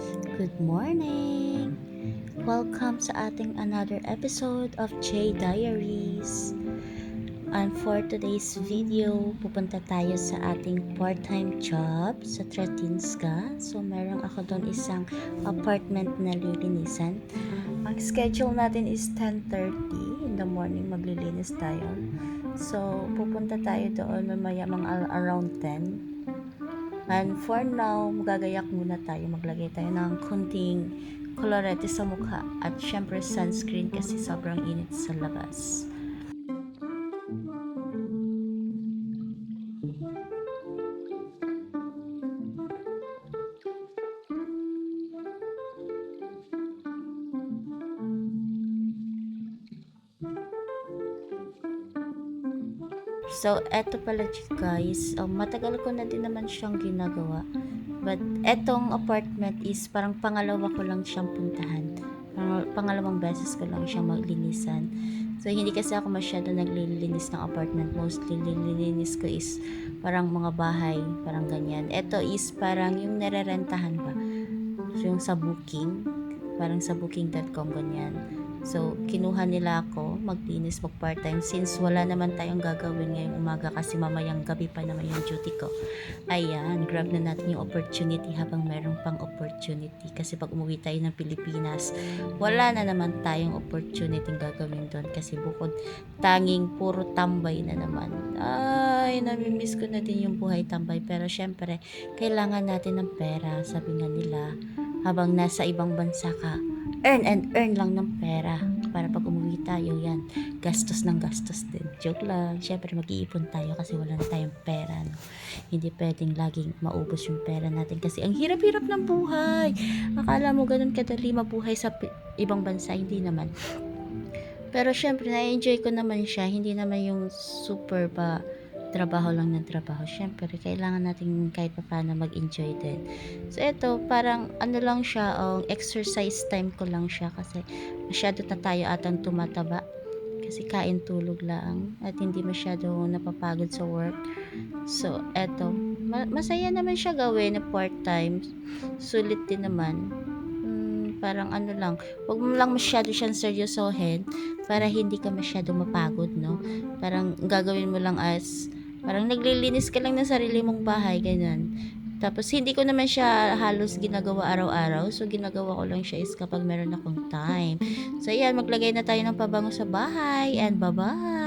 Good morning! Welcome sa ating another episode of J Diaries. And for today's video, pupunta tayo sa ating part-time job sa Tratinska. So, meron ako doon isang apartment na lilinisan. Ang schedule natin is 10:30 in the morning, maglilinis tayo. So, pupunta tayo doon mamaya mga around 10. And for now, magagayak muna tayo. Maglagay tayo ng kunting kolorete sa mukha. At syempre sunscreen kasi sobrang init sa labas. So, eto pala guys, matagal ko na din naman siyang ginagawa. But, etong apartment is parang pangalawa ko lang siyang puntahan. Pangalawang beses ko lang siyang maglinisan. So, hindi kasi ako masyado naglilinis ng apartment. Mostly, nililinis ko is parang mga bahay, parang ganyan. Eto is parang yung narerentahan ba? So, yung sa booking, parang sa booking.com, ganyan. So, kinuha nila ako maglinis, mag part-time since wala naman tayong gagawin ngayong umaga kasi mamayang gabi pa naman yung duty ko. Ayan, grab na natin yung opportunity habang meron pang opportunity kasi pag umuwi tayo ng Pilipinas, wala na naman tayong opportunity gagawin doon kasi bukod tanging puro tambay na naman. Ay, namimiss ko na din yung buhay tambay pero syempre, kailangan natin ng pera, sabi nga nila, habang nasa ibang bansa ka, earn and earn lang ng pera para pag umuwi tayo yan, gastos ng gastos din. Joke lang, syempre mag-iipon tayo kasi wala na tayong pera, no? Hindi pwedeng laging maubos yung pera natin kasi ang hirap-hirap ng buhay. Akala mo ganun kadali mabuhay sa ibang bansa, hindi naman. Pero syempre na-enjoy ko naman siya, hindi naman yung super ba trabaho lang ng trabaho. Syempre, kailangan natin kahit pa paano mag-enjoy din. So, ito, parang ano lang siya, exercise time ko lang siya kasi masyado na tayo atang tumataba. Kasi kain tulog lang at hindi masyado napapagod sa work. So, eto, masaya naman siya gawin na part-time. Sulit din naman. Parang ano lang, wag mo lang masyado siyang seryosohin para hindi ka masyado mapagod, no? Parang gagawin mo lang as parang naglilinis ka lang ng sarili mong bahay, ganyan. Tapos, hindi ko naman siya halos ginagawa araw-araw. So, ginagawa ko lang siya is kapag meron akong time. So, yan, maglagay na tayo ng pabango sa bahay. And bye-bye!